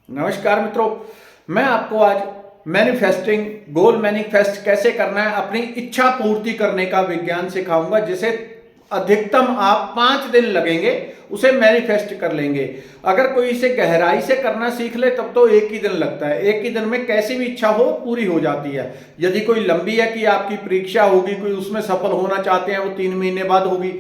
नमस्कार मित्रों, मैं आपको आज मैनिफेस्टिंग गोल मैनिफेस्ट कैसे करना है, अपनी इच्छा पूर्ति करने का विज्ञान सिखाऊंगा, जिसे अधिकतम आप 5 दिन लगेंगे उसे मैनिफेस्ट कर लेंगे। अगर कोई इसे गहराई से करना सीख ले तब तो एक ही दिन लगता है। एक ही दिन में कैसी भी इच्छा हो पूरी हो जाती है। यदि कोई लंबी है कि आपकी परीक्षा होगी, कोई उसमें सफल होना चाहते हैं, वो 3 महीने बाद होगी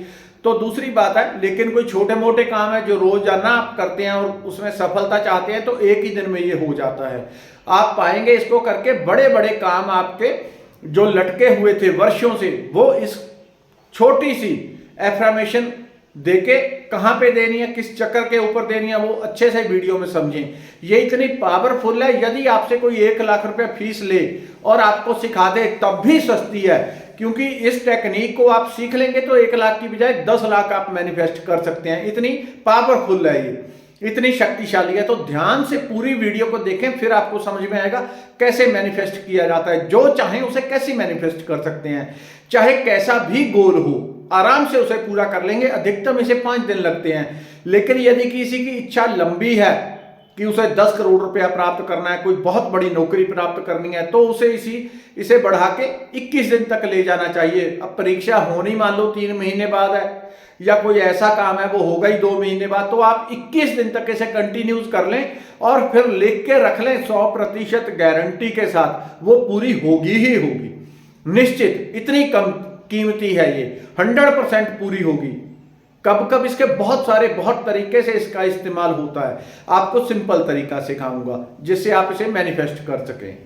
तो दूसरी बात है। लेकिन कोई छोटे मोटे काम है जो रोजाना आप करते हैं और उसमें सफलता चाहते हैं तो एक ही दिन में ये हो जाता है। आप पाएंगे इसको करके बड़े बड़े काम आपके जो लटके हुए थे वर्षों से, वो इस छोटी सी एफर्मेशन देके कहां पे देनी है, किस चक्कर के ऊपर देनी है, वो अच्छे से वीडियो में समझें। ये इतनी पावरफुल है, यदि आपसे कोई 1 लाख रुपए फीस ले और आपको सिखा दे तब भी सस्ती है, क्योंकि इस टेक्निक को आप सीख लेंगे तो 1 लाख की बजाय 10 लाख आप मैनिफेस्ट कर सकते हैं। इतनी पावरफुल है ये, इतनी शक्तिशाली है। तो ध्यान से पूरी वीडियो को देखें, फिर आपको समझ में आएगा कैसे मैनिफेस्ट किया जाता है। जो चाहे उसे कैसे मैनिफेस्ट कर सकते हैं, चाहे कैसा भी गोल हो आराम से उसे पूरा कर लेंगे। अधिकतम इसे 5 दिन लगते हैं। लेकिन यदि किसी की इच्छा लंबी है कि उसे 10 करोड़ रुपया प्राप्त करना है, कोई बहुत बड़ी नौकरी प्राप्त करनी है, तो उसे इसे बढ़ा के 21 दिन तक ले जाना चाहिए। अब परीक्षा होनी मान लो 3 महीने बाद है, या कोई ऐसा काम है वो होगा ही 2 महीने बाद, तो आप 21 दिन तक इसे कंटिन्यूज कर लें और फिर लिख के रख लें 100% गारंटी के साथ, वो पूरी होगी ही होगी निश्चित। इतनी कम कीमती है ये, 100% पूरी होगी। कब कब इसके बहुत तरीके से इसका इस्तेमाल होता है। आपको सिंपल तरीका सिखाऊंगा जिससे आप इसे मैनिफेस्ट कर सकें।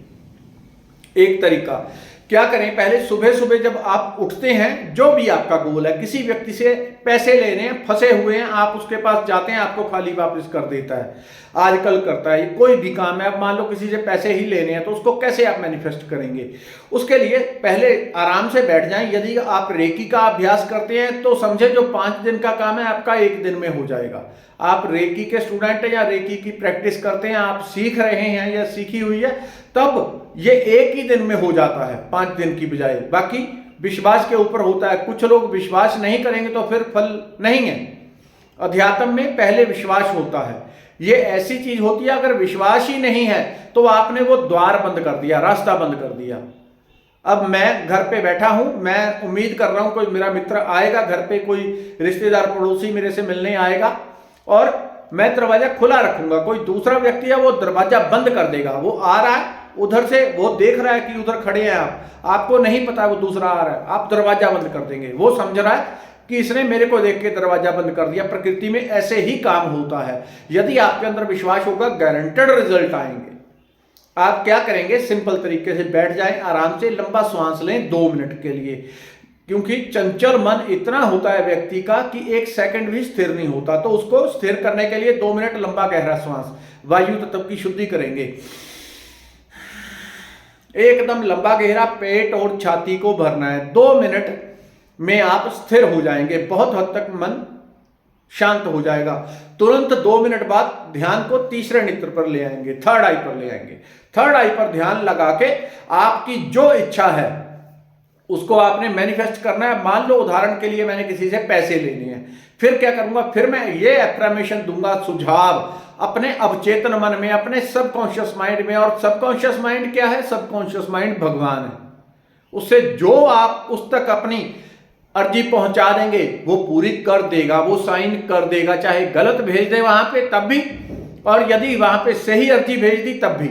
एक तरीका क्या करें, पहले सुबह सुबह जब आप उठते हैं, जो भी आपका गोल है, किसी व्यक्ति से पैसे लेने हैं, फंसे हुए हैं, आप उसके पास जाते हैं, आपको खाली वापस कर देता है, आजकल करता है। कोई भी काम है, अब मान लो किसी से पैसे ही लेने हैं तो उसको कैसे आप मैनिफेस्ट करेंगे। उसके लिए पहले आराम से बैठ जाएं। यदि आप रेकी का अभ्यास करते हैं तो समझे जो 5 दिन का काम है आपका 1 दिन में हो जाएगा। आप रेकी के स्टूडेंट हैं या रेकी की प्रैक्टिस करते हैं, आप सीख रहे हैं या सीखी हुई है, तब ये 1 ही दिन में हो जाता है 5 दिन की बजाय। बाकी विश्वास के ऊपर होता है। कुछ लोग विश्वास नहीं करेंगे तो फिर फल नहीं है। अध्यात्म में पहले विश्वास होता है। ये ऐसी चीज होती है, अगर विश्वास ही नहीं है तो आपने वो द्वार बंद कर दिया, रास्ता बंद कर दिया। अब मैं घर पे बैठा हूं, मैं उम्मीद कर रहा हूं कोई मेरा मित्र आएगा घर पे, कोई रिश्तेदार पड़ोसी मेरे से मिलने आएगा और मैं दरवाजा खुला रखूंगा। कोई दूसरा व्यक्ति है वो दरवाजा बंद कर देगा। वो आ रहा है उधर से, वो देख रहा है कि उधर खड़े हैं आप, आपको नहीं पता वो दूसरा आ रहा है, आप दरवाजा बंद कर देंगे। वो समझ रहा है कि इसने मेरे को देख के दरवाजा बंद कर दिया। प्रकृति में ऐसे ही काम होता है। यदि आपके अंदर विश्वास होगा, गारंटेड रिजल्ट आएंगे। आप क्या करेंगे, सिंपल तरीके से बैठ जाएं, आराम से लंबा श्वास लें 2 मिनट के लिए, क्योंकि चंचल मन इतना होता है व्यक्ति का कि 1 सेकंड भी स्थिर नहीं होता। तो उसको स्थिर करने के लिए 2 मिनट लंबा गहरा श्वास, वायु तत्व की शुद्धि करेंगे। एकदम लंबा गहरा पेट और छाती को भरना है। 2 मिनट में आप स्थिर हो जाएंगे, बहुत हद तक मन शांत हो जाएगा। तुरंत 2 मिनट बाद ध्यान को तीसरे नेत्र पर ले आएंगे, थर्ड आई पर ले आएंगे। थर्ड आई पर ध्यान लगा के आपकी जो इच्छा है उसको आपने मैनिफेस्ट करना है। मान लो उदाहरण के लिए मैंने किसी से पैसे लेने हैं, फिर क्या करूंगा, फिर मैं ये एफर्मेशन दूंगा, सुझाव अपने अवचेतन मन में, अपने सबकॉन्शियस माइंड में। और सबकॉन्शियस माइंड क्या है? सबकॉन्शियस माइंड भगवान है। उससे जो आप उस तक अपनी अर्जी पहुंचा देंगे वो पूरी कर देगा, वो साइन कर देगा। चाहे गलत भेज दे वहां पे तब भी, और यदि वहां पे सही अर्जी भेज दी तब भी।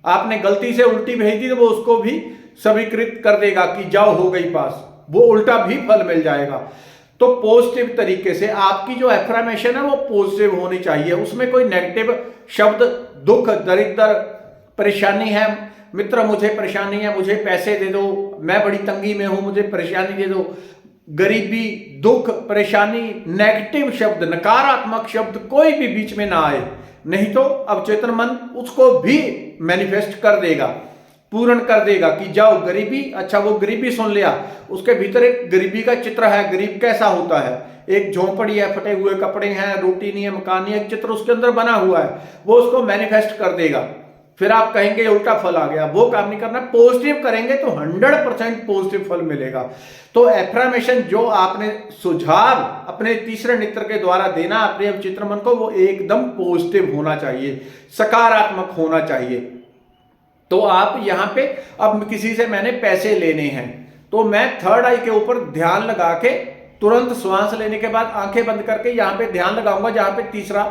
आपने गलती से उल्टी भेज दी तो वो उसको भी स्वीकृत कर देगा कि जाओ हो गई पास, वो उल्टा भी फल मिल जाएगा। तो पॉजिटिव तरीके से आपकी जो एफर्मेशन है वो पॉजिटिव होनी चाहिए। उसमें कोई नेगेटिव शब्द, दुख, दरिद्र, परेशानी है, मित्र मुझे परेशानी है, मुझे पैसे दे दो, मैं बड़ी तंगी में हूं, मुझे परेशानी दे दो, गरीबी, दुख, परेशानी, नेगेटिव शब्द, नकारात्मक शब्द कोई भी बीच में ना आए, नहीं तो अवचेतन मन उसको भी मैनिफेस्ट कर देगा, पूर्ण कर देगा कि जाओ गरीबी। अच्छा, वो गरीबी सुन लिया, उसके भीतर एक गरीबी का चित्र है। गरीब कैसा होता है? एक झोंपड़ी है, फटे हुए कपड़े हैं, रोटी नहीं है, मकान नहीं है, एक चित्र उसके अंदर बना हुआ है। वो उसको मैनिफेस्ट कर देगा फिर आप कहेंगे उल्टा फल आ गया, वो काम नहीं करना। पॉजिटिव करेंगे तो 100% पॉजिटिव फल मिलेगा। तो एफर्मेशन जो आपने सुझाव अपने तीसरे नेत्र के द्वारा देना अपने चित्र मन को, वो एकदम पॉजिटिव होना चाहिए, सकारात्मक होना चाहिए। तो आप यहां पे, अब किसी से मैंने पैसे लेने हैं तो मैं थर्ड आई के ऊपर ध्यान लगा के तुरंत श्वास लेने के बाद आंखें बंद करके यहां पे ध्यान लगाऊंगा जहां पे तीसरा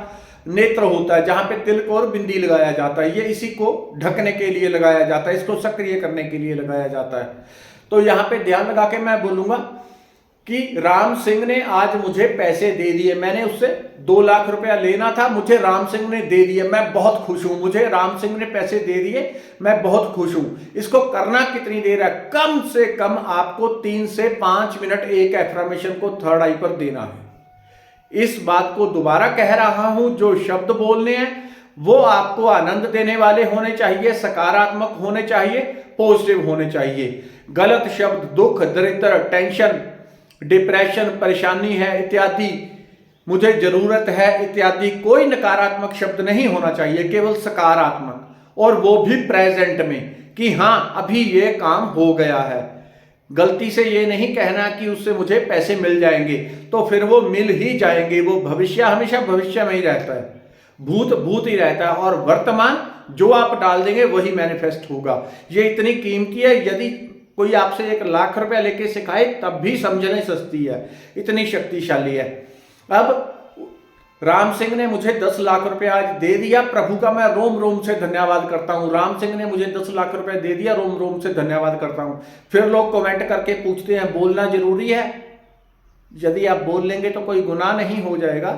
नेत्र होता है, जहां पे तिलक और बिंदी लगाया जाता है। ये इसी को ढकने के लिए लगाया जाता है, इसको सक्रिय करने के लिए लगाया जाता है। तो यहां पे ध्यान लगा के मैं बोलूंगा कि राम सिंह ने आज मुझे पैसे दे दिए, मैंने उससे 2 लाख रुपया लेना था, मुझे राम सिंह ने दे दिए, मैं बहुत खुश हूं, मुझे राम सिंह ने पैसे दे दिए, मैं बहुत खुश हूं। इसको करना कितनी देर है? कम से कम आपको 3 से 5 मिनट एक एफर्मेशन को थर्ड आई पर देना है। इस बात को दोबारा कह रहा हूं, जो शब्द बोलने हैं वो आपको आनंद देने वाले होने चाहिए, सकारात्मक होने चाहिए, पॉजिटिव होने चाहिए। गलत शब्द दुख, दरिद्र, टेंशन, डिप्रेशन, परेशानी है इत्यादि, मुझे जरूरत है इत्यादि कोई नकारात्मक शब्द नहीं होना चाहिए, केवल सकारात्मक, और वो भी प्रेजेंट में कि हां अभी ये काम हो गया है। गलती से ये नहीं कहना कि उससे मुझे पैसे मिल जाएंगे, तो फिर वो मिल ही जाएंगे। वो भविष्य हमेशा भविष्य में ही रहता है, भूत भूत ही रहता है, और वर्तमान जो आप डाल देंगे वही मैनिफेस्ट होगा। ये इतनी कीमती है, यदि कोई आपसे 1 लाख रुपया लेके सिखाए तब भी समझने सस्ती है, इतनी शक्तिशाली है। अब राम सिंह ने मुझे 10 लाख रुपया आज दे दिया, प्रभु का मैं रोम रोम से धन्यवाद करता हूं। राम सिंह ने मुझे 10 लाख रुपया दे दिया, रोम रोम से धन्यवाद करता हूं। फिर लोग कमेंट करके पूछते हैं बोलना जरूरी है? यदि आप बोल लेंगे तो कोई गुनाह नहीं हो जाएगा।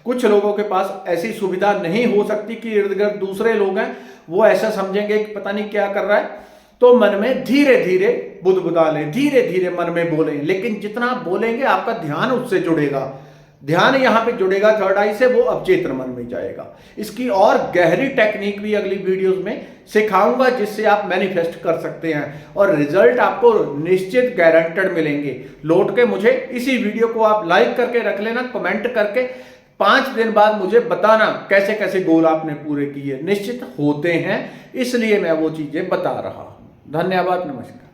कुछ लोगों के पास ऐसी सुविधा नहीं हो सकती कि इर्द गिर्द दूसरे लोग हैं, वो ऐसा समझेंगे कि पता नहीं क्या कर रहा है, तो मन में धीरे धीरे बुदबुदा लें, धीरे धीरे मन में बोलें। लेकिन जितना आप बोलेंगे आपका ध्यान उससे जुड़ेगा, ध्यान यहां पे जुड़ेगा थर्ड आई से, वो अवचेतन मन में जाएगा। इसकी और गहरी टेक्निक भी अगली वीडियोस में सिखाऊंगा, जिससे आप मैनिफेस्ट कर सकते हैं और रिजल्ट आपको निश्चित गारंटेड मिलेंगे। लौट के मुझे इसी वीडियो को आप लाइक करके रख लेना, कमेंट करके 5 दिन बाद मुझे बताना कैसे कैसे गोल आपने पूरे किए। निश्चित होते हैं, इसलिए मैं वो चीजें बता रहा हूं। धन्यवाद, नमस्कार।